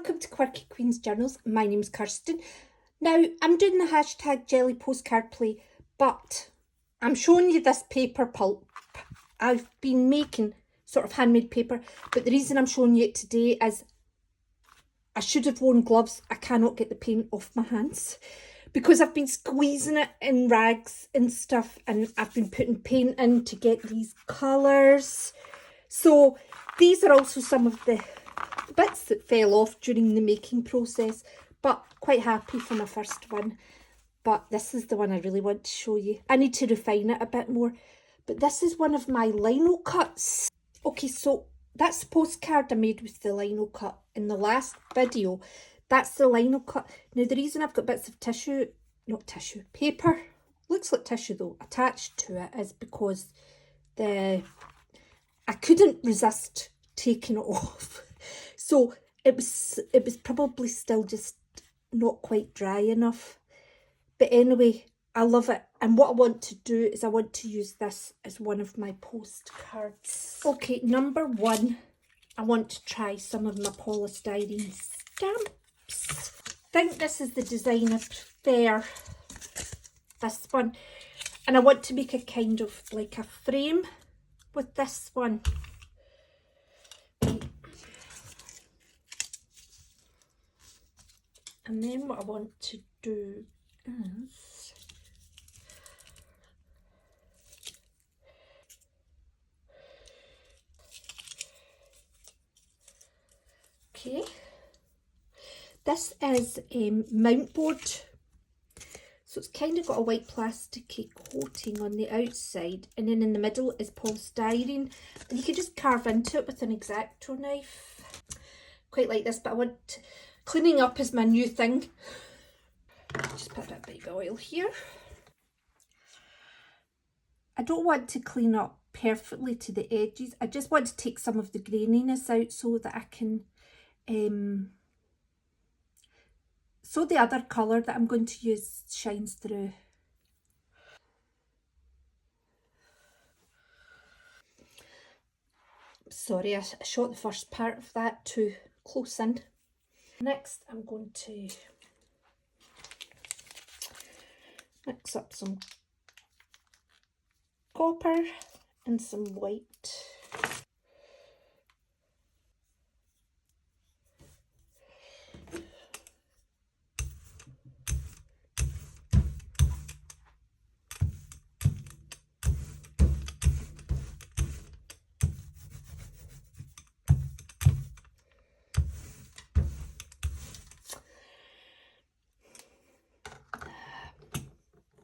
welcome to Quirky Queen's Journals. My name's Kirsten. Now, I'm doing the hashtag jelly postcard play, but I'm showing you this paper pulp. I've been making sort of handmade paper, but the reason I'm showing you it today is I should have worn gloves. I cannot get the paint off my hands because I've been squeezing it in rags and stuff, and I've been putting paint in to get these colours. So these are also some of the bits that fell off during the making process, but quite happy for my first one. But this is the one I really want to show you. I need to refine it a bit more, but this is one of my lino cuts. Okay, so that's the postcard I made with the lino cut in the last video. That's the lino cut. Now the reason I've got bits of tissue, not tissue, paper, looks like tissue though, attached to it is because I couldn't resist taking it off. So it was probably still just not quite dry enough. But anyway, I love it. And what I want to do is I want to use this as one of my postcards. Okay, number one, I want to try some of my polystyrene stamps. I think this is the design I prefer, this one. And I want to make a kind of like a frame with this one. And then what I want to do is okay, this is mount board, so it's kind of got a white plasticky coating on the outside, and then in the middle is polystyrene, and you can just carve into it with an X-Acto knife. Quite like this, but I want cleaning up is my new thing. Just put a bit of baby oil here. I don't want to clean up perfectly to the edges. I just want to take some of the graininess out so that I can so the other colour that I'm going to use shines through. Sorry, I shot the first part of that too close in. Next, I'm going to mix up some copper and some white.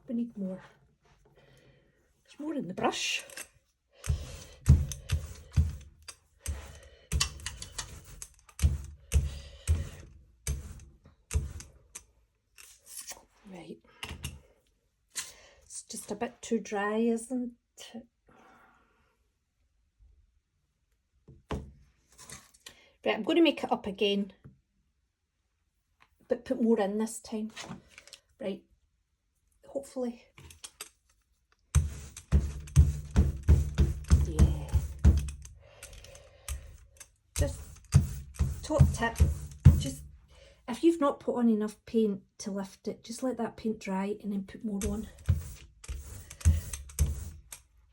We need more. There's more in the brush. Right. It's just a bit too dry, isn't it? Right, I'm going to make it up again, but put more in this time. Right. Hopefully. Yeah. Just top tip, just if you've not put on enough paint to lift it, just let that paint dry and then put more on.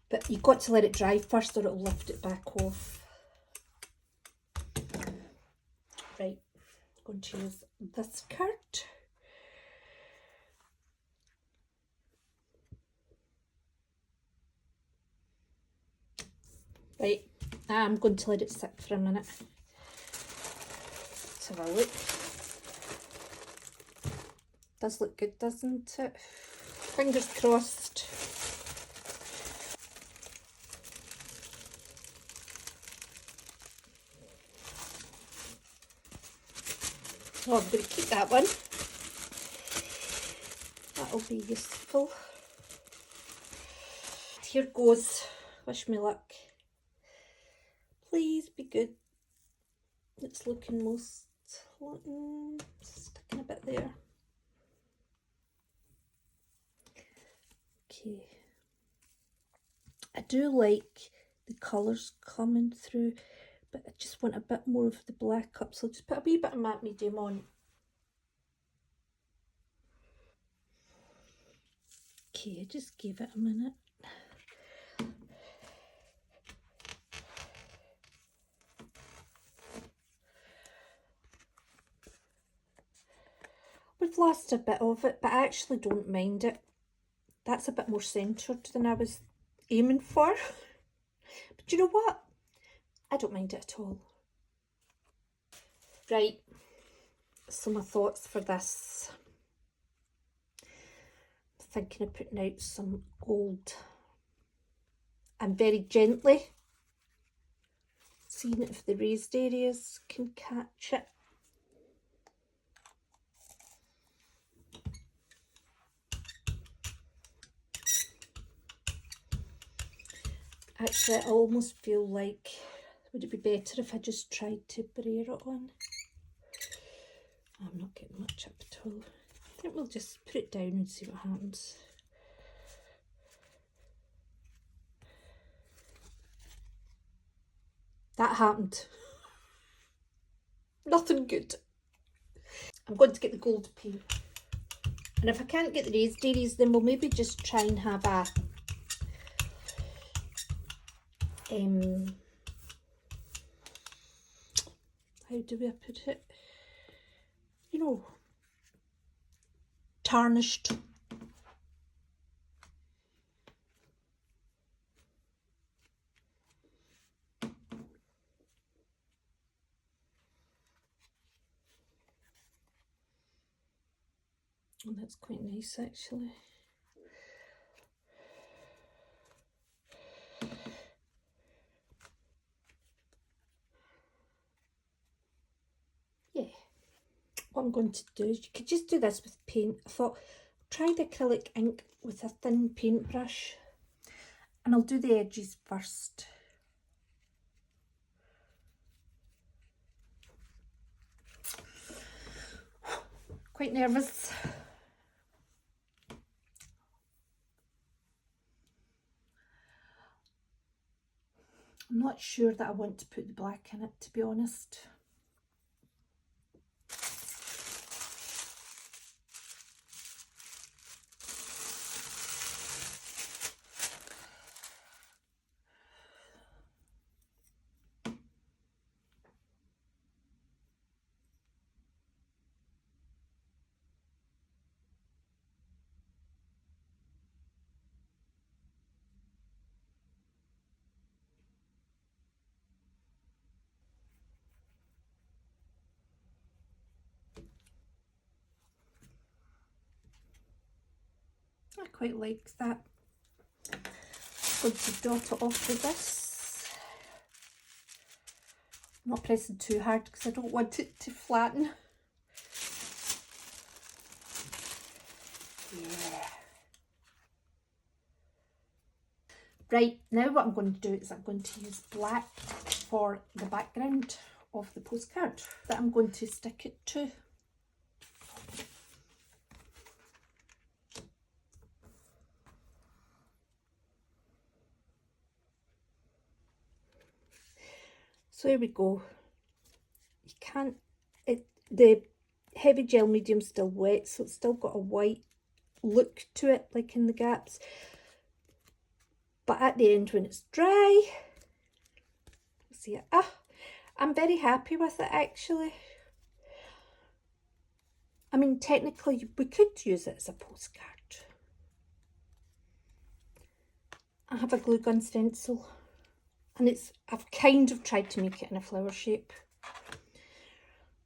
But you've got to let it dry first or it'll lift it back off. Right, I'm going to use this card. Right, I'm going to let it sit for a minute. Let's have a look. Does look good, doesn't it? Fingers crossed. Oh, I'm going to keep that one. That'll be useful. Here goes. Wish me luck. Please be good. It's looking most sticking a bit there. Okay. I do like the colours coming through, but I just want a bit more of the black up, so I'll just put a wee bit of matte medium on. Okay, I just gave it a minute. We've lost a bit of it, but I actually don't mind it. That's a bit more centred than I was aiming for. But you know what? I don't mind it at all. Right, so my thoughts for this. I'm thinking of putting out some gold and very gently seeing if the raised areas can catch it. Actually, I almost feel like, would it be better if I just tried to brayer it on? I'm not getting much up at all. I think we'll just put it down and see what happens. That happened. Nothing good. I'm going to get the gold paint. And if I can't get the raised areas, then we'll maybe just try and have a how do we put it? You know, tarnished. Oh, that's quite nice actually. Yeah. What I'm going to do is, you could just do this with paint. I thought, try the acrylic ink with a thin paintbrush, and I'll do the edges first. Quite nervous. I'm not sure that I want to put the black in it, to be honest. I quite like that. I'm going to dot it off with this. I'm not pressing too hard because I don't want it to flatten. Yeah. Right, now what I'm going to do is I'm going to use black for the background of the postcard that I'm going to stick it to. So here we go. You can't, the heavy gel medium's still wet, so it's still got a white look to it, like in the gaps. But at the end, when it's dry, see it. I'm very happy with it actually. I mean, technically we could use it as a postcard. I have a glue gun stencil, and I've kind of tried to make it in a flower shape.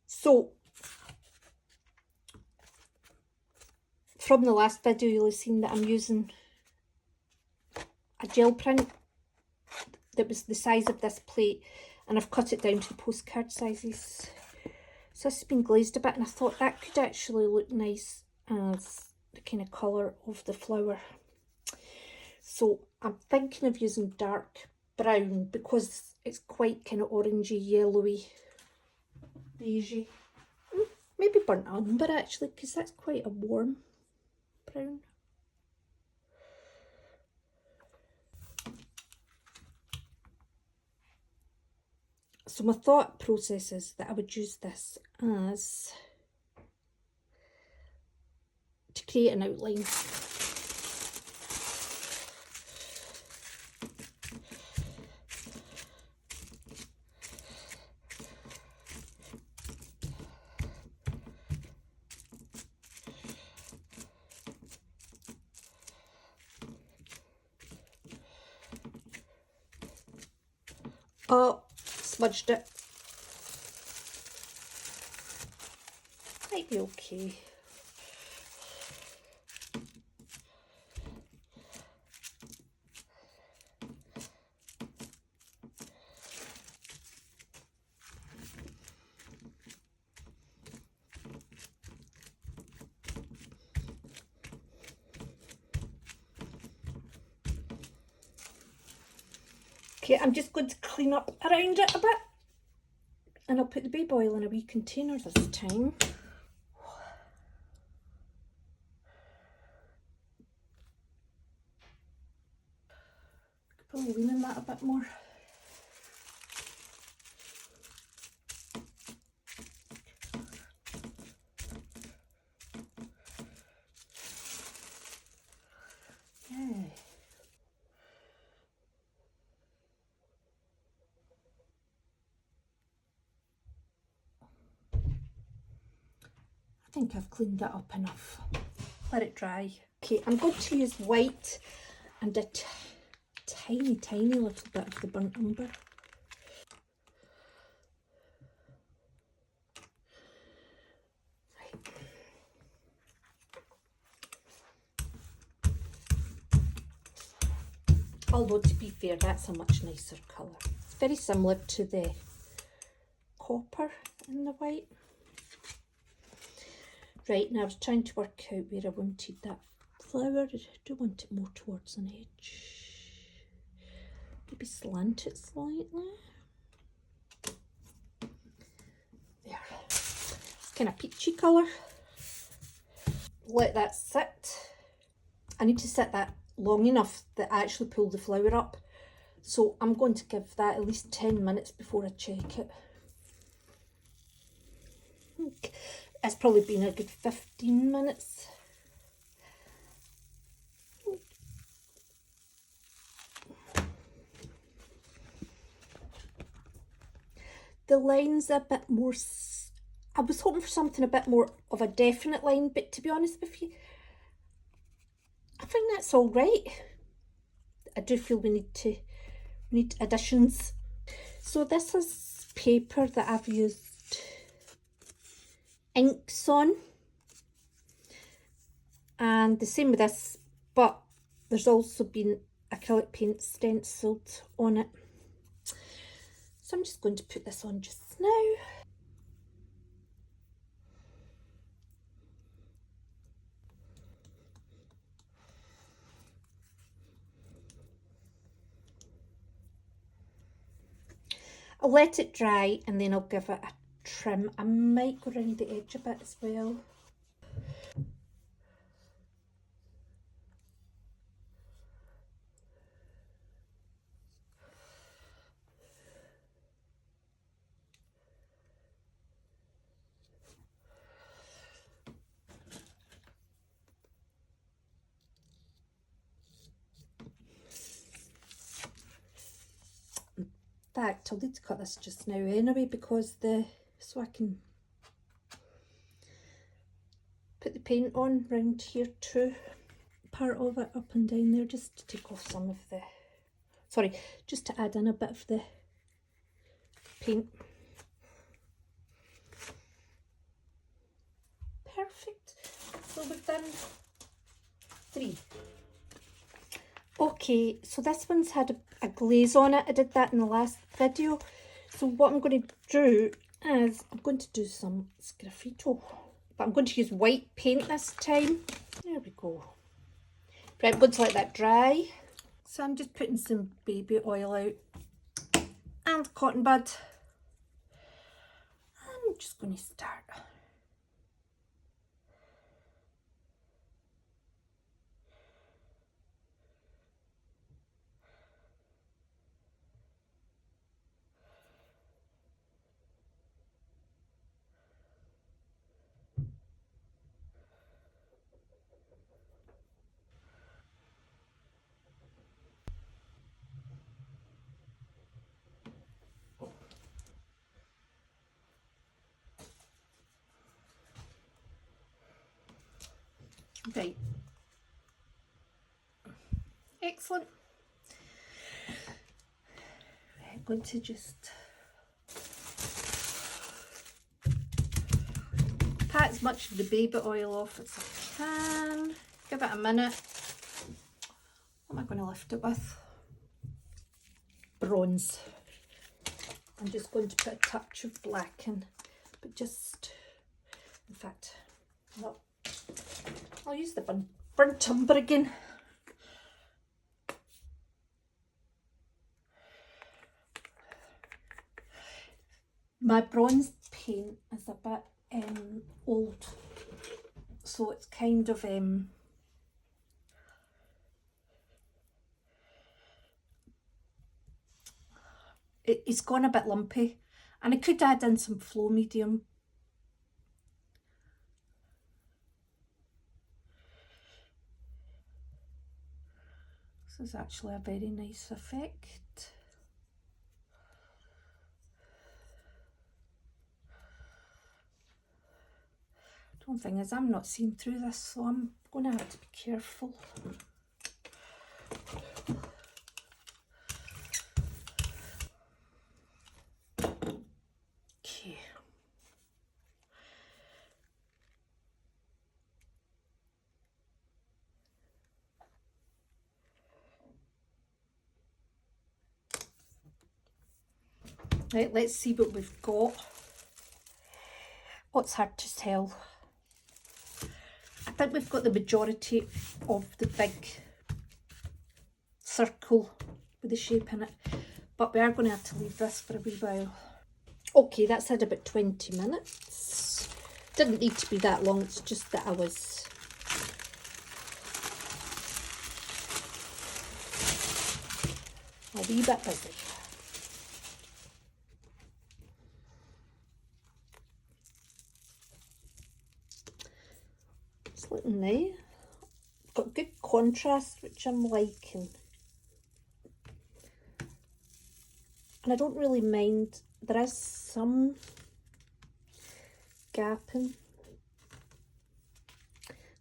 So from the last video, you'll have seen that I'm using a gel print that was the size of this plate, and I've cut it down to the postcard sizes. So this has been glazed a bit, and I thought that could actually look nice as the kind of colour of the flower. So I'm thinking of using dark brown because it's quite kind of orangey, yellowy, beigey. Maybe burnt umber actually, because that's quite a warm brown. So my thought process is that I would use this as to create an outline. Oh, smudged it. Might be okay. Okay, I'm just going to clean up around it a bit, and I'll put the baby oil in a wee container this time. Could probably lean in that a bit more. Yeah. I think I've cleaned that up enough. Let it dry. Okay, I'm going to use white and a tiny little bit of the burnt umber. Right. Although to be fair, that's a much nicer colour. It's very similar to the copper in the white. Right, now I was trying to work out where I wanted that flower. I do want it more towards an edge. Maybe slant it slightly. There. It's kind of peachy colour. Let that sit. I need to sit that long enough that I actually pull the flower up. So I'm going to give that at least 10 minutes before I check it. It's probably been a good 15 minutes. The line's a bit more, I was hoping for something a bit more of a definite line, but to be honest with you, I think that's all right. I do feel we need additions. So this is paper that I've used inks on, and the same with this, but there's also been acrylic paint stenciled on it. So I'm just going to put this on just now. I'll let it dry and then I'll give it a trim. I might go around the edge a bit as well. In fact, I'll need to cut this just now anyway, because so I can put the paint on round here too. Part of it up and down there, just to take off some of the, sorry, just to add in a bit of the paint. Perfect. So we've done 3. Okay, so this one's had a glaze on it. I did that in the last video. So what I'm going to do is I'm going to do some sgraffito, but I'm going to use white paint this time. There we go. Right, I'm going to let that dry. So I'm just putting some baby oil out and cotton bud. I'm just going to start. Right. Excellent. Right, I'm going to just pat as much of the baby oil off as I can. Give it a minute. What am I going to lift it with? Bronze. I'm just going to put a touch of black in, but just, in fact, no, I'll use the burnt umber again. My bronze paint is a bit old, so it's kind of it's gone a bit lumpy, and I could add in some flow medium. This is actually a very nice effect. The only thing is I'm not seeing through this, so I'm going to have to be careful. Okay. Right, let's see what we've got. Oh, it's hard to tell. I think we've got the majority of the big circle with the shape in it, but we are going to have to leave this for a wee while. Okay, that's had about 20 minutes. Didn't need to be that long, it's just that I was a wee bit busy. It's looking nice. Got good contrast, which I'm liking. And I don't really mind. There is some gapping.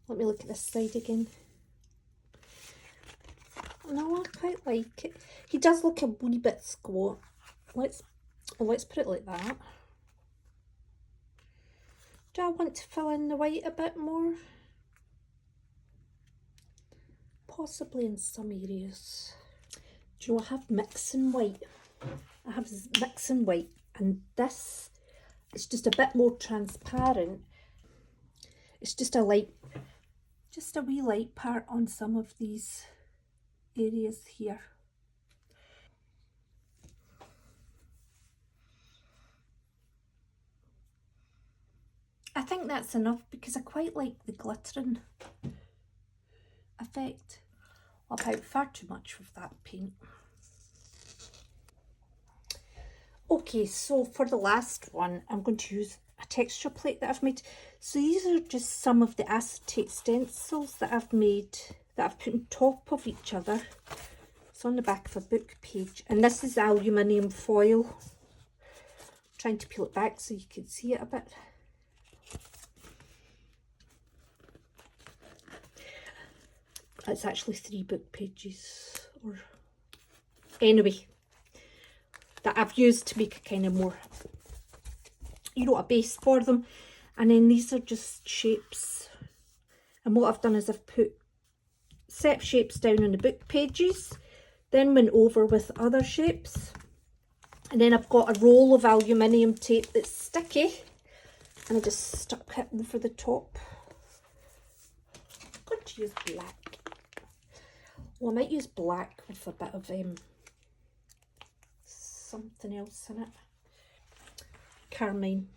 Let me look at this side again. No, I quite like it. He does look a wee bit squat. Let's put it like that. Do I want to fill in the white a bit more? Possibly in some areas. Do you know, I have mixing white. I have mixing white, and this is just a bit more transparent. It's just a wee light part on some of these areas here. I think that's enough because I quite like the glittering effect. I've had far too much with that paint. Okay, so for the last one, I'm going to use a texture plate that I've made. So these are just some of the acetate stencils that I've made, that I've put on top of each other. It's on the back of a book page, and this is aluminium foil. I'm trying to peel it back so you can see it a bit. It's actually 3 book pages, or anyway, that I've used to make a kind of more, you know, a base for them. And then these are just shapes, and what I've done is I've put set shapes down on the book pages, then went over with other shapes, and then I've got a roll of aluminium tape that's sticky, and I just stuck it over the top. I'm going to use black. Well, I might use black with a bit of something else in it. Carmine.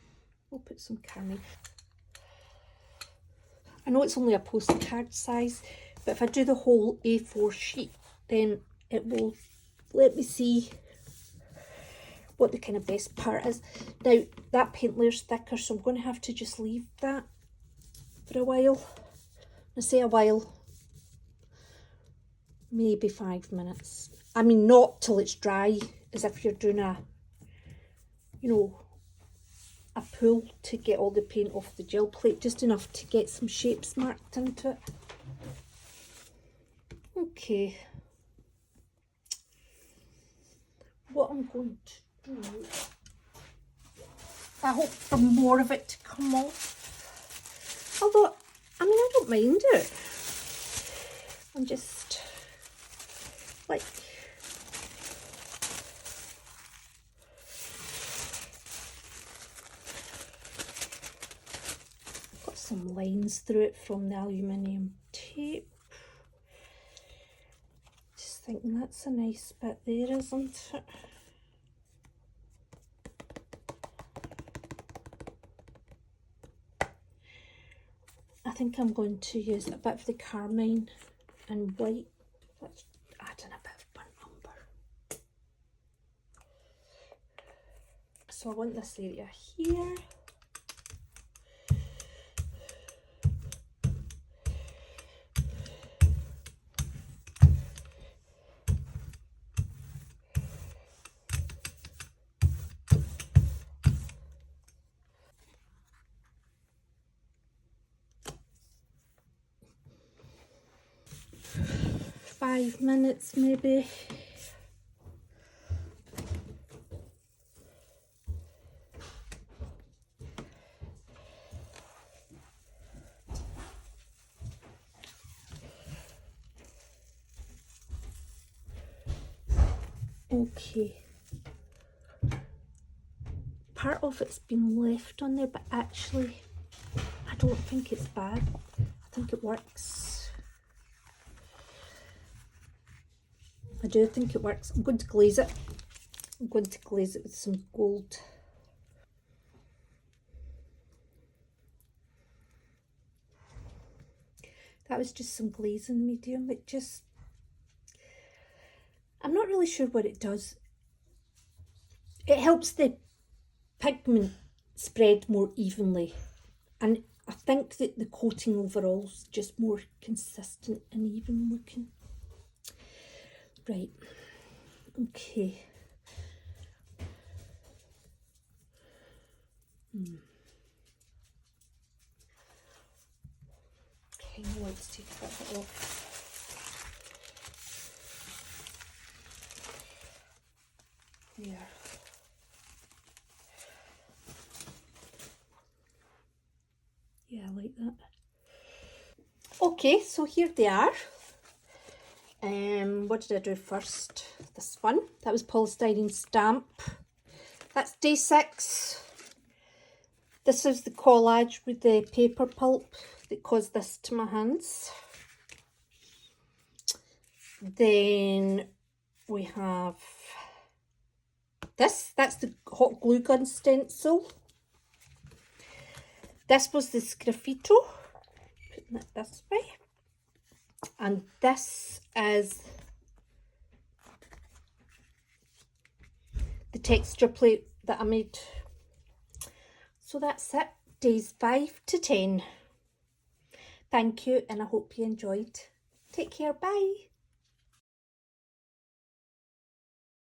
We'll put some carmine. I know it's only a postcard size, but if I do the whole A4 sheet, then it will let me see what the kind of best part is. Now, that paint layer's thicker, so I'm going to have to just leave that for a while. I say a while, maybe 5 minutes. I mean, not till it's dry, as if you're doing a, you know, a pull to get all the paint off the gel plate, just enough to get some shapes marked into it. Okay. What I'm going to do, I hope for more of it to come off. Although, I mean, I don't mind it. I'm just like, got some lines through it from the aluminium tape. Just thinking that's a nice bit there, isn't it? I think I'm going to use a bit of the carmine and white. Let's add in a bit of burnt umber. So I want this area here. Five minutes maybe. Okay. Part of it's been left on there, but actually I don't think it's bad. I think it works. I do think it works. I'm going to glaze it. I'm going to glaze it with some gold. That was just some glazing medium. It just, I'm not really sure what it does. It helps the pigment spread more evenly, and I think that the coating overall is just more consistent and even looking. Right, okay. Okay, now let's take a bit of it off. There. Yeah, I like that. Okay, so here they are. What did I do first? This one. That was polystyrene stamp. That's day 6. This is the collage with the paper pulp that caused this to my hands. Then we have this. That's the hot glue gun stencil. This was the sgraffito. Putting it this way. And this is the texture plate that I made. So that's it, days 5 to 10. Thank you, and I hope you enjoyed. Take care, bye.